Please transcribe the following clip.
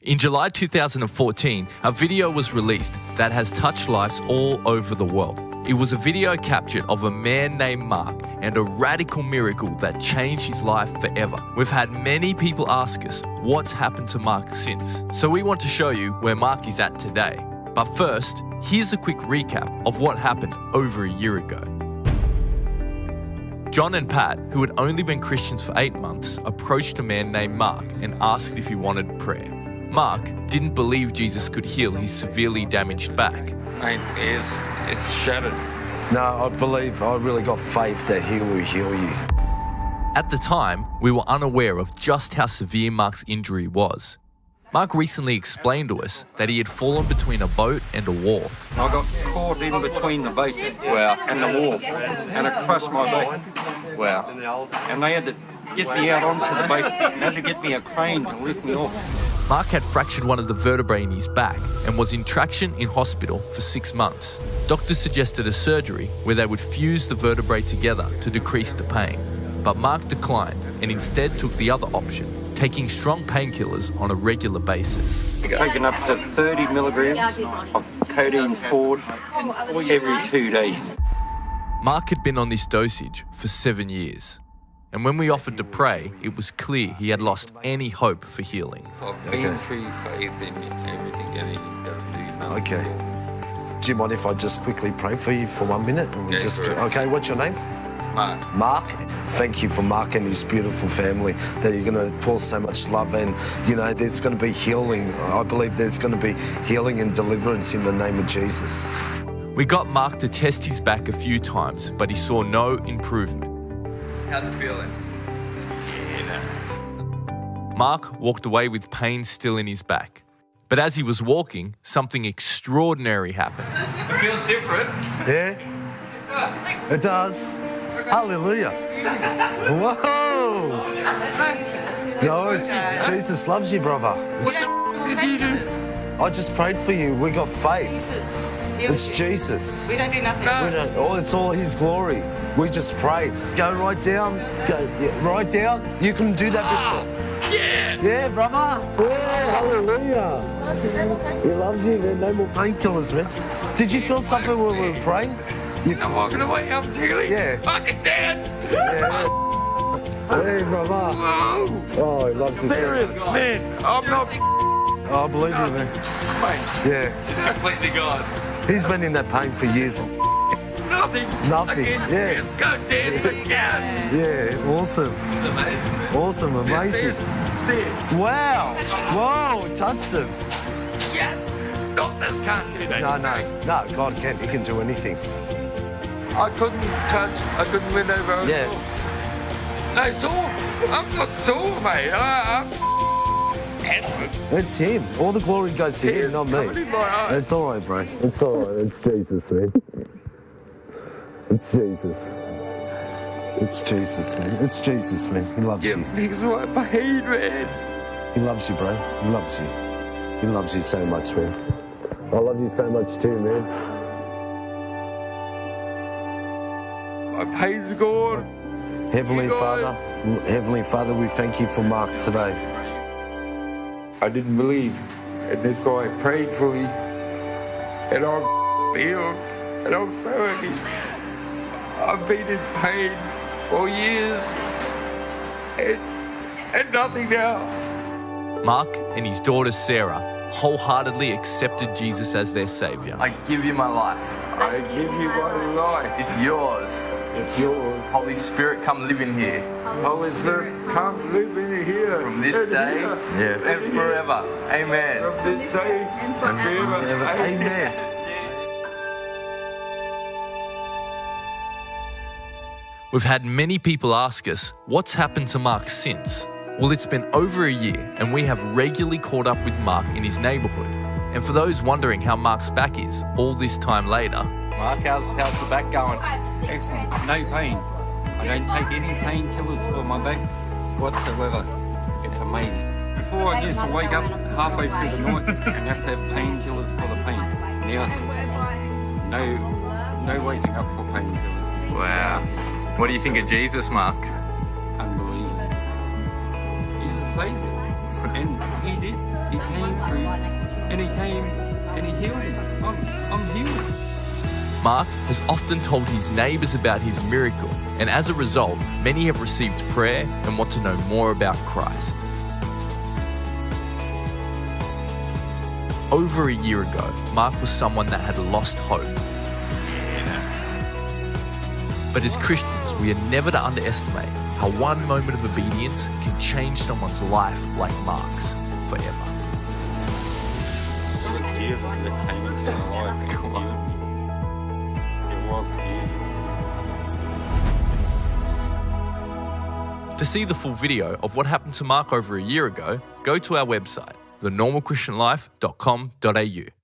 In July 2014, a video was released that has touched lives all over the world. It was a video captured of a man named Mark and a radical miracle that changed his life forever. We've had many people ask us what's happened to Mark since. So we want to show you where Mark is at today. But first, here's a quick recap of what happened over a year ago. John and Pat, who had only been Christians for 8 months, approached a man named Mark and asked if he wanted prayer. Mark didn't believe Jesus could heal his severely damaged back. Mate, it's shattered. No, I really got faith that he will heal you. At the time, we were unaware of just how severe Mark's injury was. Mark recently explained to us that he had fallen between a boat and a wharf. I got caught in between the boat and the wharf, and it crushed my back. And they had to get me out onto the boat. They had to get me a crane to lift me off. Mark had fractured one of the vertebrae in his back and was in traction in hospital for 6 months. Doctors suggested a surgery where they would fuse the vertebrae together to decrease the pain. But Mark declined and instead took the other option, taking strong painkillers on a regular basis. Taking up to 30 milligrams of codeine forward every 2 days. Mark had been on this dosage for 7 years. And when we offered to pray, it was clear he had lost any hope for healing. I've been through faith in everything that you've got to do. Okay. Do you mind if I just quickly pray for you for 1 minute? And okay, what's your name? Mark. Mark. Thank you for Mark and his beautiful family, that you're going to pour so much love and, there's going to be healing. I believe there's going to be healing and deliverance in the name of Jesus. We got Mark to test his back a few times, but he saw no improvement. How's it feeling? Mark walked away with pain still in his back. But as he was walking, something extraordinary happened. It feels different. Yeah? It does. Hallelujah. Whoa! No worries. Jesus loves you, brother. I just prayed for you. We got faith. It's Jesus. We don't do nothing. It's all His glory. We just pray. Go right down. Right down. You couldn't do that before. Yeah. Yeah, brother. Yeah, hallelujah. He loves you, man. No more painkillers, man. Did you feel something when we were praying? I'm walking away. I'm jiggling. Yeah. I can dance. Yeah. Hey, brother. Whoa. Oh, he loves you. Serious, man. I'm not. I believe you, man. Mate. Yeah. It's completely gone. He's been in that pain for years. Nothing. Yeah. Let's go dance again. Yeah. Awesome. It's amazing, man. Awesome. Amazing. See it. Wow. Whoa. Touched him. Yes. Doctors can't do that. No. God can. He can do anything. I couldn't touch. I couldn't bend over. Yeah. No sore. I'm not sore, mate. It's Him. All the glory goes to Him, not me. It's all right, bro. It's all right. It's Jesus, man. It's Jesus. It's Jesus, man. It's Jesus, man. He loves you. Fix my pain, man. He loves you, bro. He loves you. He loves you so much, man. I love you so much too, man. My pain's gone. Heavenly Father, we thank you for Mark today. I didn't believe, and this guy prayed for me, and I'm healed, and I'm so happy. I've been in pain for years, and nothing now. Mark and his daughter Sarah wholeheartedly accepted Jesus as their saviour. I give you my life. I give you my life. It's yours. It's yours. Holy Spirit, come live in here. Holy Spirit, come live in here. From this day and forever. Amen. From this day and forever. Amen. We've had many people ask us, what's happened to Mark since? Well, it's been over a year and we have regularly caught up with Mark in his neighbourhood. And for those wondering how Mark's back is all this time later, Mark, how's the back going? Excellent. No pain. I don't take any painkillers for my back whatsoever. It's amazing. Before I used to wake up halfway through the night and have to have painkillers for the pain. Now, no waking up for painkillers. Wow. What do you think of Jesus, Mark? Unbelievable. He's a saviour. And he came and he came and he healed him. I'm healed. Mark has often told his neighbours about his miracle, and as a result, many have received prayer and want to know more about Christ. Over a year ago, Mark was someone that had lost hope. But as Christians, we are never to underestimate how one moment of obedience can change someone's life like Mark's forever. It was Jesus that came into my life and healed me. It was Jesus. To see the full video of what happened to Mark over a year ago, go to our website, thenormalchristianlife.com.au.